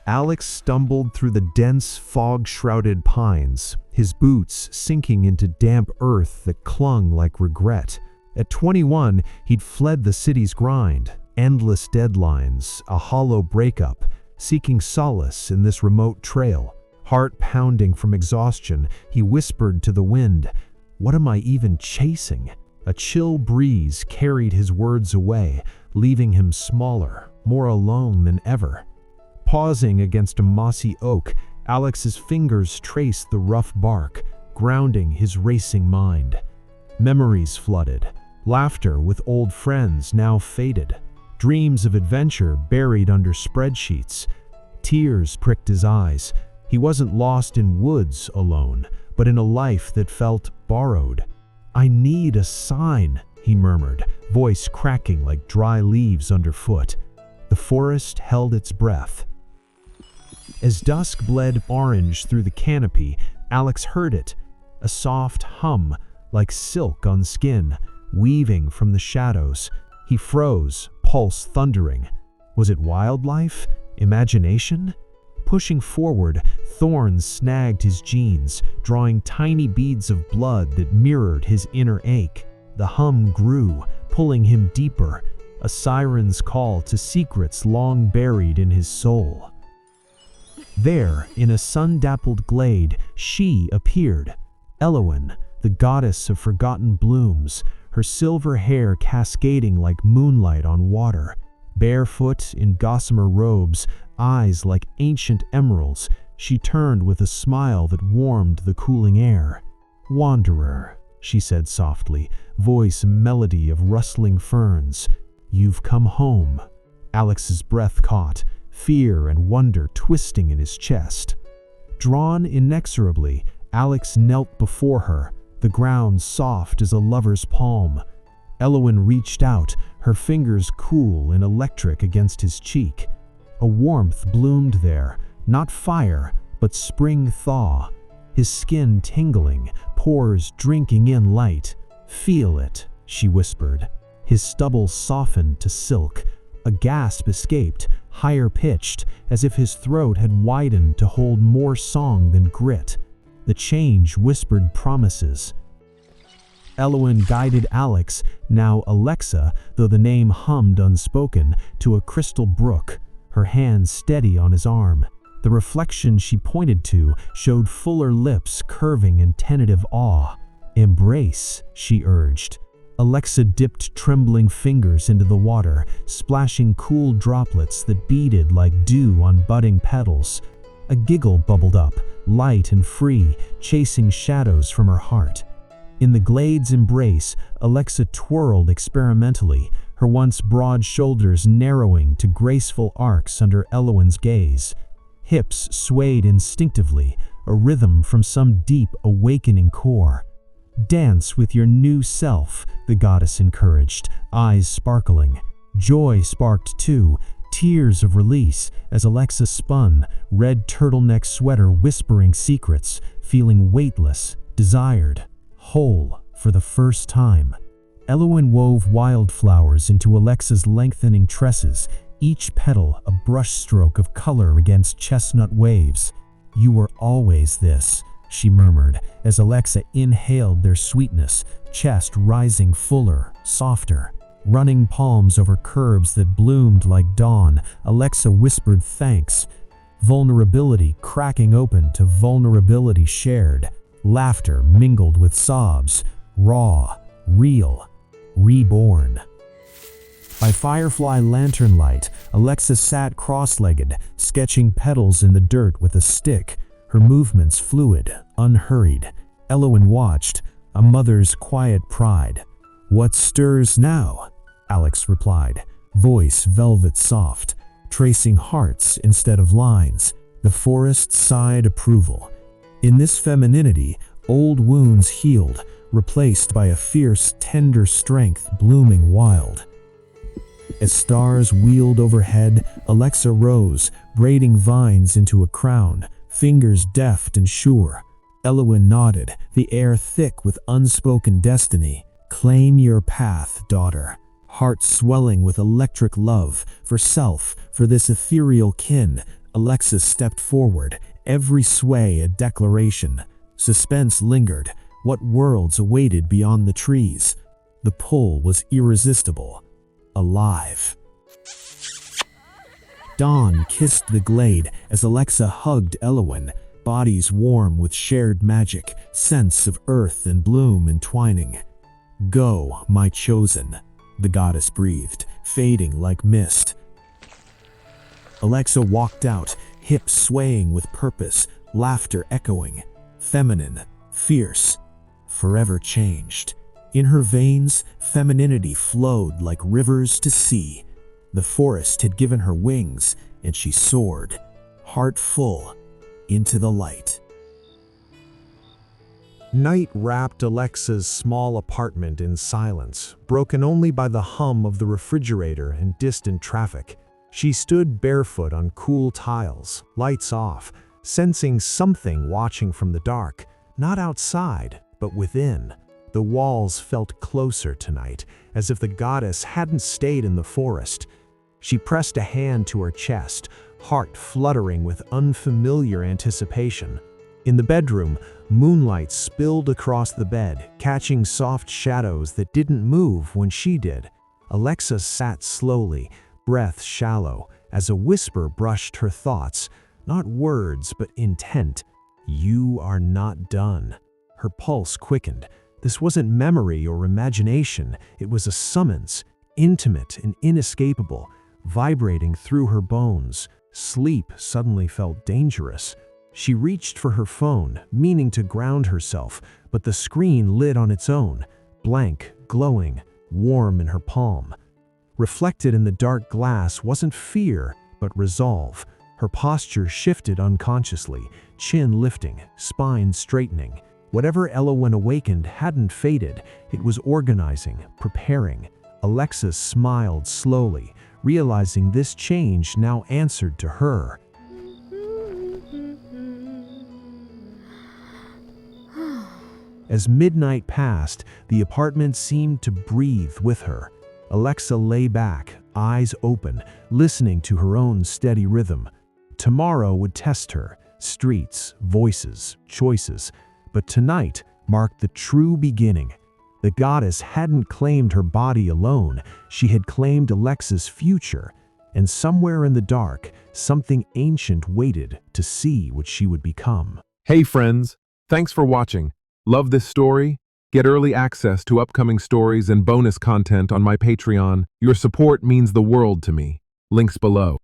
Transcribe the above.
Alex stumbled through the dense, fog-shrouded pines, his boots sinking into damp earth that clung like regret. At 21, he'd fled the city's grind, endless deadlines, a hollow breakup, seeking solace in this remote trail. Heart pounding from exhaustion, he whispered to the wind, "What am I even chasing?" A chill breeze carried his words away, leaving him smaller, more alone than ever. Pausing against a mossy oak, Alex's fingers traced the rough bark, grounding his racing mind. Memories flooded, laughter with old friends now faded, dreams of adventure buried under spreadsheets. Tears pricked his eyes. He wasn't lost in woods alone, but in a life that felt borrowed. "I need a sign," he murmured, voice cracking like dry leaves underfoot. The forest held its breath. As dusk bled orange through the canopy, Alex heard it, a soft hum like silk on skin, weaving from the shadows. He froze, pulse thundering. Was it wildlife? Imagination? Pushing forward, thorns snagged his jeans, drawing tiny beads of blood that mirrored his inner ache. The hum grew, pulling him deeper, a siren's call to secrets long buried in his soul. There, in a sun-dappled glade, she appeared. Elowen, the goddess of forgotten blooms, her silver hair cascading like moonlight on water. Barefoot in gossamer robes, eyes like ancient emeralds, she turned with a smile that warmed the cooling air. "Wanderer," she said softly, voice a melody of rustling ferns. "You've come home." Alex's breath caught, fear and wonder twisting in his chest. Drawn inexorably, Alex knelt before her, the ground soft as a lover's palm. Elowen reached out, her fingers cool and electric against his cheek. A warmth bloomed there, not fire, but spring thaw. His skin tingling, pores drinking in light. "Feel it," she whispered. His stubble softened to silk. A gasp escaped, higher pitched, as if his throat had widened to hold more song than grit. The change whispered promises. Elowen guided Alex, now Alexa, though the name hummed unspoken, to a crystal brook, her hand steady on his arm. The reflection she pointed to showed fuller lips curving in tentative awe. "Embrace," she urged. Alexa dipped trembling fingers into the water, splashing cool droplets that beaded like dew on budding petals. A giggle bubbled up, light and free, chasing shadows from her heart. In the glade's embrace, Alexa twirled experimentally, her once broad shoulders narrowing to graceful arcs under Elowen's gaze. Hips swayed instinctively, a rhythm from some deep, awakening core. "Dance with your new self," the goddess encouraged, eyes sparkling. Joy sparked too, tears of release as Alexa spun, red turtleneck sweater whispering secrets, feeling weightless, desired, whole for the first time. Elowen wove wildflowers into Alexa's lengthening tresses, each petal a brushstroke of color against chestnut waves. "You were always this," she murmured as Alexa inhaled their sweetness, chest rising fuller, softer. Running palms over curbs that bloomed like dawn, Alexa whispered thanks. Vulnerability cracking open to vulnerability shared. Laughter mingled with sobs. Raw, real, reborn. By firefly lantern light, Alexa sat cross-legged, sketching petals in the dirt with a stick, her movements fluid, unhurried. Elowen watched, a mother's quiet pride. "What stirs now?" Alex replied, voice velvet soft, tracing hearts instead of lines. The forest sighed approval. In this femininity, old wounds healed, replaced by a fierce, tender strength blooming wild. As stars wheeled overhead, Alexa rose, braiding vines into a crown, fingers deft and sure. Elowen nodded, the air thick with unspoken destiny. "Claim your path, daughter." Heart swelling with electric love, for self, for this ethereal kin, Alexa stepped forward, every sway a declaration. Suspense lingered. What worlds awaited beyond the trees? The pull was irresistible. Alive. Dawn kissed the glade as Alexa hugged Elowin, bodies warm with shared magic, scents of earth and bloom entwining. "Go, my chosen," the goddess breathed, fading like mist. Alexa walked out, hips swaying with purpose, laughter echoing. Feminine, fierce, forever changed. In her veins, femininity flowed like rivers to sea. The forest had given her wings, and she soared, heart full, into the light. Night wrapped Alexa's small apartment in silence, broken only by the hum of the refrigerator and distant traffic. She stood barefoot on cool tiles, lights off, sensing something watching from the dark, not outside, but within. The walls felt closer tonight, as if the goddess hadn't stayed in the forest. She pressed a hand to her chest, heart fluttering with unfamiliar anticipation. In the bedroom, moonlight spilled across the bed, catching soft shadows that didn't move when she did. Alexa sat slowly, breath shallow, as a whisper brushed her thoughts, not words but intent. "You are not done." Her pulse quickened. This wasn't memory or imagination, it was a summons, intimate and inescapable, vibrating through her bones. Sleep suddenly felt dangerous. She reached for her phone, meaning to ground herself, but the screen lit on its own, blank, glowing, warm in her palm. Reflected in the dark glass wasn't fear, but resolve. Her posture shifted unconsciously, chin lifting, spine straightening. Whatever Elowin awakened hadn't faded, it was organizing, preparing. Alexa smiled slowly, realizing this change now answered to her. As midnight passed, the apartment seemed to breathe with her. Alexa lay back, eyes open, listening to her own steady rhythm. Tomorrow would test her, streets, voices, choices. But tonight marked the true beginning. The goddess hadn't claimed her body alone, she had claimed Alexa's future. And somewhere in the dark, something ancient waited to see what she would become. Hey friends, thanks for watching. Love this story? Get early access to upcoming stories and bonus content on my Patreon. Your support means the world to me. Links below.